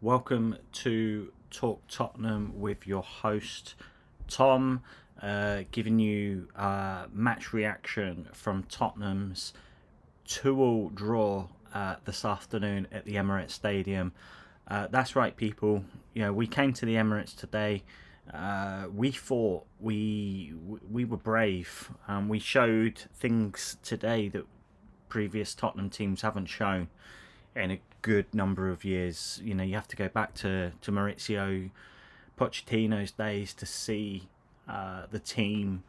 Welcome to Talk Tottenham with your host Tom, giving you match reaction from Tottenham's 2-2 draw this afternoon at the Emirates Stadium. That's right, people. We came to the Emirates today. We thought we were brave. We showed things today that previous Tottenham teams haven't shown in a good number of years. You have to go back to Maurizio Pochettino's days to see the team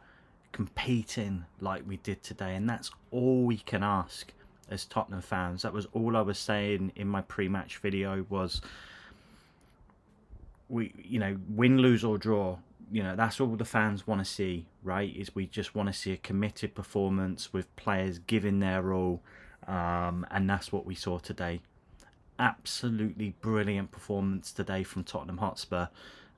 competing like we did today, and that's all we can ask as Tottenham fans. That was all I was saying in my pre-match video. Was win, lose or draw. That's all the fans want to see, right? Is we just want to see a committed performance with players giving their all, and that's what we saw today. Absolutely brilliant performance today from Tottenham Hotspur,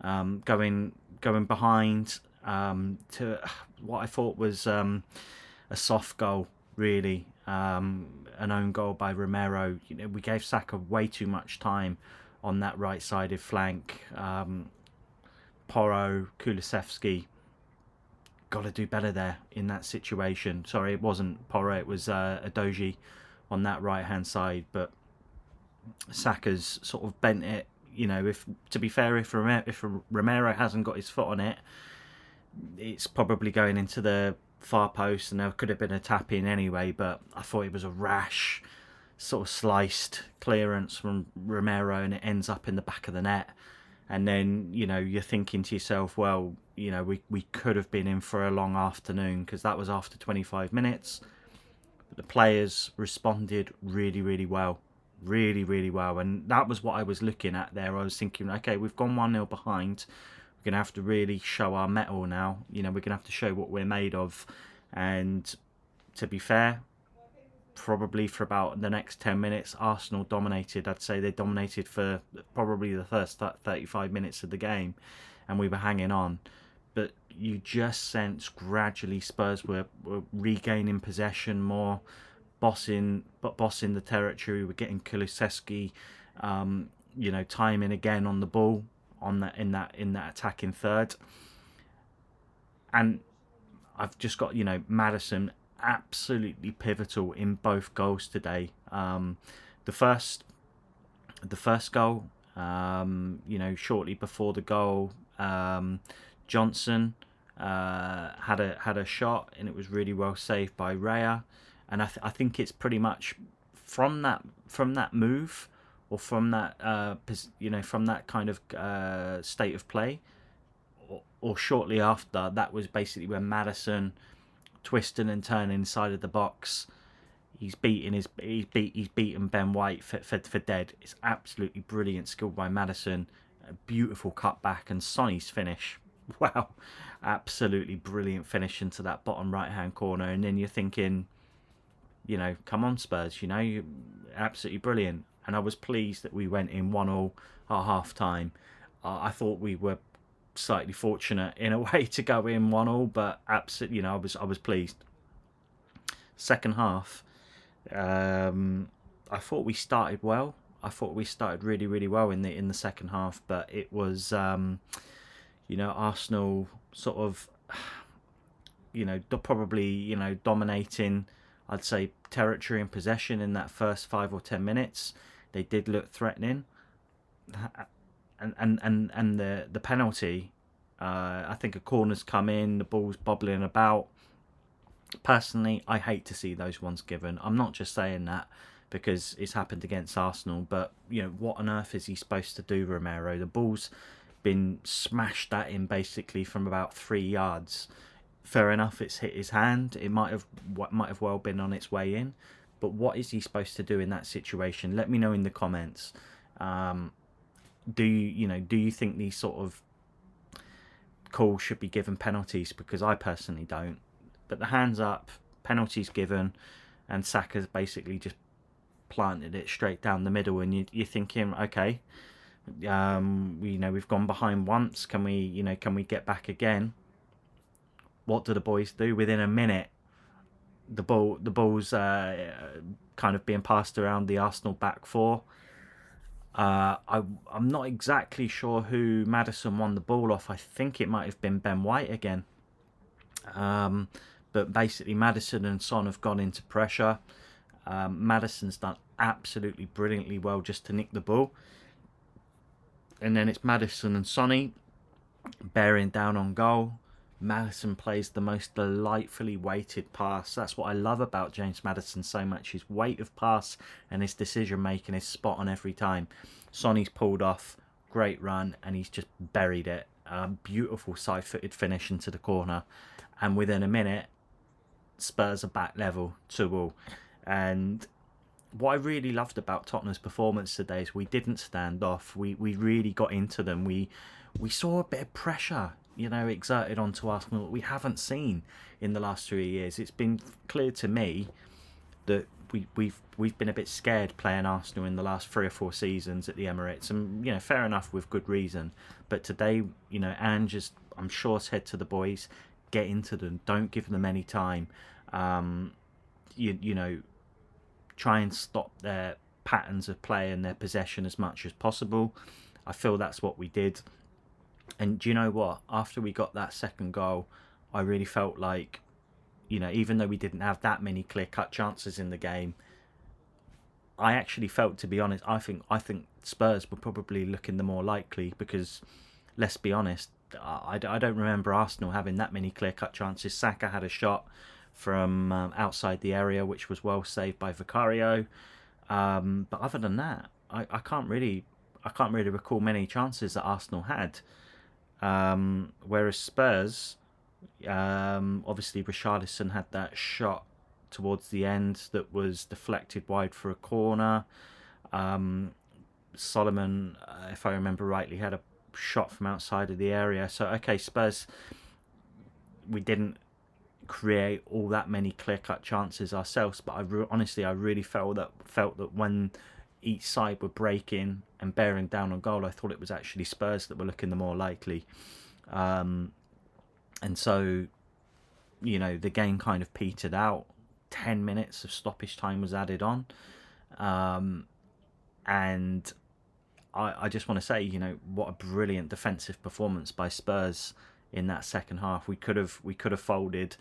going behind to what I thought was a soft goal, really, an own goal by Romero. We gave Saka way too much time on that right-sided flank. Porro, Kulusevski, got to do better there in that situation. Sorry, it wasn't Porro, it was Adoji on that right-hand side, but Saka's sort of bent it. If to be fair, if Romero hasn't got his foot on it, it's probably going into the far post, and there could have been a tap in anyway. But I thought it was a rash, sort of sliced clearance from Romero, and it ends up in the back of the net. And then you're thinking to yourself, well, we could have been in for a long afternoon, because that was after 25 minutes. But the players responded really, really well. Really, really well. And that was what I was looking at there. I was thinking, okay, we've gone 1-0 behind. We're going to have to really show our mettle now. We're going to have to show what we're made of. And to be fair, probably for about the next 10 minutes, Arsenal dominated. I'd say they dominated for probably the first 35 minutes of the game, and we were hanging on. But you just sense gradually Spurs were regaining possession more, bossing the territory. We're getting Kulusevski, timing again on the ball on that in that attacking third. And I've just got Maddison absolutely pivotal in both goals today. The first goal, shortly before the goal, Johnson had a shot, and it was really well saved by Raya. And I think it's pretty much from that move, or from that from that kind of state of play, or shortly after, that was basically when Maddison twisting and turning inside of the box. He's beaten Ben White for dead. It's absolutely brilliant skill by Maddison. A beautiful cutback, and Sonny's finish. Wow, absolutely brilliant finish into that bottom right hand corner. And then you're thinking, come on Spurs, you're absolutely brilliant. And I was pleased that we went in 1-1 at half time. I thought we were slightly fortunate in a way to go in 1-1, but absolutely, I was pleased. Second half, I thought we started well. I thought we started really, really well in the second half, but it was Arsenal sort of probably dominating, I'd say, territory and possession in that first 5 or 10 minutes. They did look threatening, and the penalty. I think a corner's come in, the ball's bobbling about. Personally, I hate to see those ones given. I'm not just saying that because it's happened against Arsenal, but what on earth is he supposed to do, Romero? The ball's been smashed at him basically from about 3 yards. Fair enough, it's hit his hand. It might have well been on its way in, but what is he supposed to do in that situation? Let me know in the comments. Do you think these sort of calls should be given penalties? Because I personally don't. But the hands up, penalties given, and Saka's basically just planted it straight down the middle, and you're thinking, okay, we've gone behind once. Can we get back again? What do the boys do? Within a minute, the ball's kind of being passed around the Arsenal back four. I'm not exactly sure who Maddison won the ball off. I think it might have been Ben White again. Um, but basically, Maddison and Son have gone into pressure. Maddison's done absolutely brilliantly well just to nick the ball. And then it's Maddison and Sonny bearing down on goal. Maddison plays the most delightfully weighted pass. That's what I love about James Maddison so much. His weight of pass and his decision making is spot on every time. Sonny's pulled off, great run, and he's just buried it. Beautiful side-footed finish into the corner. And within a minute, Spurs are back level 2-2. And what I really loved about Tottenham's performance today is we didn't stand off. We really got into them. We saw a bit of pressure, exerted onto Arsenal that we haven't seen in the last 3 years. It's been clear to me that we've been a bit scared playing Arsenal in the last 3 or 4 seasons at the Emirates, and fair enough, with good reason. But today, Ange just, I'm sure, said to the boys, get into them, don't give them any time. Try and stop their patterns of play and their possession as much as possible. I feel that's what we did. And do you know what? After we got that second goal, I really felt like, even though we didn't have that many clear-cut chances in the game, I actually felt, to be honest, I think Spurs were probably looking the more likely, because, let's be honest, I don't remember Arsenal having that many clear-cut chances. Saka had a shot from outside the area, which was well saved by Vicario. But other than that, I can't really recall many chances that Arsenal had. Whereas Spurs, obviously Richarlison had that shot towards the end that was deflected wide for a corner. Solomon, if I remember rightly, had a shot from outside of the area. So okay, Spurs, we didn't create all that many clear-cut chances ourselves, but honestly I really felt that when each side were breaking and bearing down on goal, I thought it was actually Spurs that were looking the more likely. And so, the game kind of petered out. 10 minutes of stoppage time was added on. And I just want to say, what a brilliant defensive performance by Spurs in that second half. We could have folded.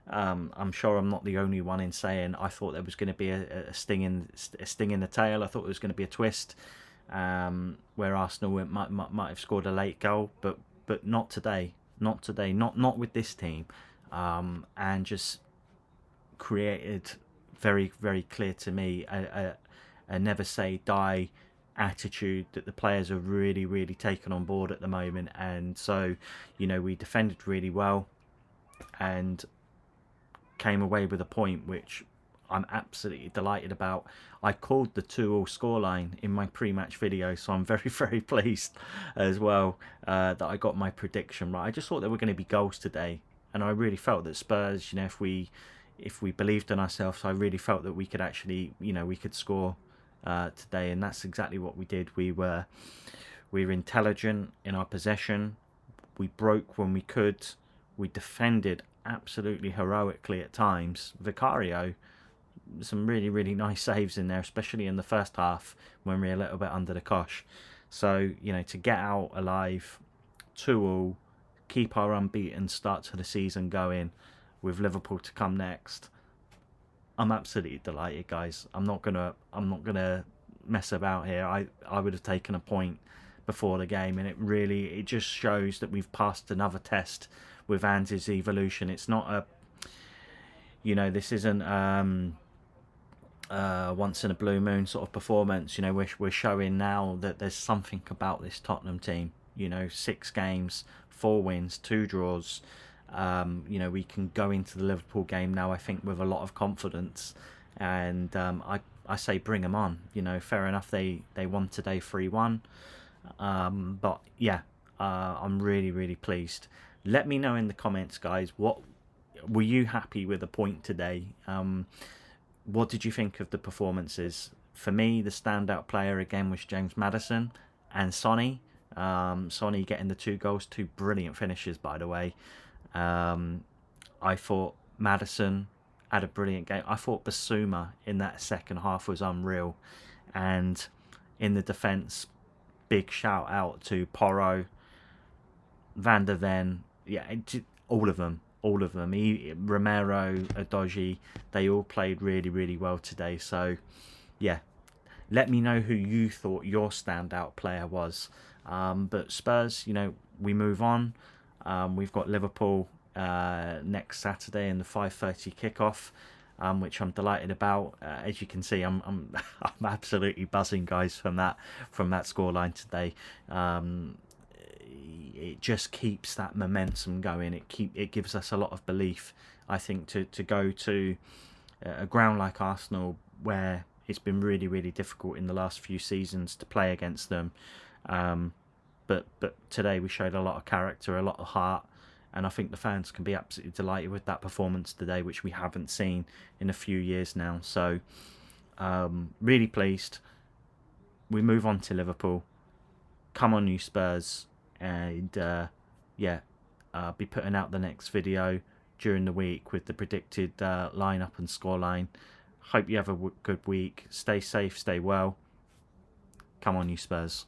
I'm sure I'm not the only one in saying I thought there was going to be a sting in the tail. I thought there was going to be a twist, where Arsenal might have scored a late goal, but not today. Not with this team, and just created very, very clear to me a never say die attitude that the players are really, really taken on board at the moment. And so, we defended really well and came away with a point, which I'm absolutely delighted about. I called the 2-2 scoreline in my pre-match video, so I'm very, very pleased as well that I got my prediction right. I just thought there were going to be goals today, and I really felt that Spurs, if we believed in ourselves, I really felt that we could actually, we could score today, and that's exactly what we did. We were intelligent in our possession. We broke when we could. We defended absolutely heroically at times. Vicario, some really, really nice saves in there, especially in the first half when we were a little bit under the cosh. So, to get out alive, 2-2, keep our unbeaten start to the season going, with Liverpool to come next, I'm absolutely delighted, guys. I'm not gonna mess about here. I would have taken a point before the game, and it just shows that we've passed another test with Ange's evolution. It's not this isn't once in a blue moon sort of performance. We're showing now that there's something about this Tottenham team. 6 games, 4 wins, 2 draws. We can go into the Liverpool game now, I think, with a lot of confidence. And I say bring them on. Fair enough, they won today 3-1. But yeah, I'm really, really pleased. Let me know in the comments, guys, what were you happy with the point today? What did you think of the performances? For me, the standout player again was James Maddison and Sonny. Sonny getting the 2 goals, 2 brilliant finishes, by the way. I thought Maddison had a brilliant game. I thought Basuma in that second half was unreal. And in the defence. Big shout out to Porro, Van der Ven, all of them. Romero, Adoji, they all played really, really well today. So, yeah, let me know who you thought your standout player was. But Spurs, we move on. We've got Liverpool next Saturday in the 5:30 kickoff, which I'm delighted about. As you can see, I'm I'm absolutely buzzing, guys, from that scoreline today. It just keeps that momentum going. It gives us a lot of belief, I think, to go to a ground like Arsenal, where it's been really, really difficult in the last few seasons to play against them. But today we showed a lot of character, a lot of heart, and I think the fans can be absolutely delighted with that performance today, which we haven't seen in a few years now. So really pleased. We move on to Liverpool. Come on, you Spurs. And be putting out the next video during the week with the predicted lineup and scoreline. Hope you have a good week. Stay safe, stay well. Come on, you Spurs.